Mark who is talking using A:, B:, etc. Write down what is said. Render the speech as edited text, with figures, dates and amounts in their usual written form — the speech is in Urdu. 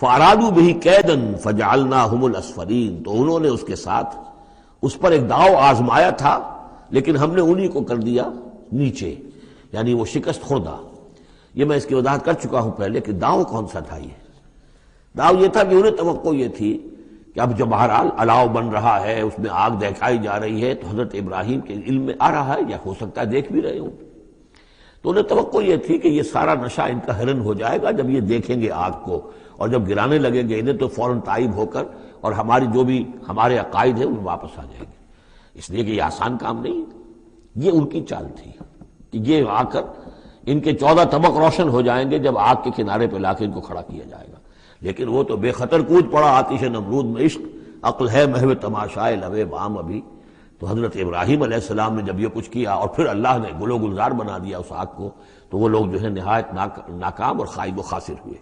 A: فَأَرَادُوا بِهِ كَيْدًا فَجَعَلْنَاهُمُ الْأَسْفَلِينَ، تو انہوں نے اس کے ساتھ اس پر ایک داؤ آزمایا تھا، لیکن ہم نے انہی کو کر دیا نیچے، یعنی وہ شکست خوردہ۔ یہ میں اس کی وضاحت کر چکا ہوں پہلے کہ داؤ کون سا تھا۔ یہ داؤ یہ تھا کہ انہیں توقع یہ تھی کہ اب جب بہرحال الاؤ بن رہا ہے، اس میں آگ دکھائی جا رہی ہے، تو حضرت ابراہیم کے علم میں آ رہا ہے، یا ہو سکتا ہے دیکھ بھی رہے ہوں، تو انہیں توقع یہ تھی کہ یہ سارا نشہ ان کا ہرن ہو جائے گا جب یہ دیکھیں گے آگ کو، اور جب گرانے لگیں گے انہیں تو فوراً تائب ہو کر اور ہماری جو بھی ہمارے عقائد ہیں ان میں واپس آ جائیں گے۔ اس لیے کہ یہ آسان کام نہیں ہے، یہ ان کی چال تھی کہ یہ آ کر ان کے 14 طبق روشن ہو جائیں گے جب آگ کے کنارے پہ لا کے ان کو کھڑا کیا جائے گا۔ لیکن وہ تو بے خطر کود پڑا آتش نمرود میں، عشق عقل ہے محو تماشائے لبے بام ابھی۔ تو حضرت ابراہیم علیہ السلام نے جب یہ کچھ کیا اور پھر اللہ نے گل و گلزار بنا دیا اس آگ کو، تو وہ لوگ جو ہے نہایت ناکام اور خائب و خاسر ہوئے۔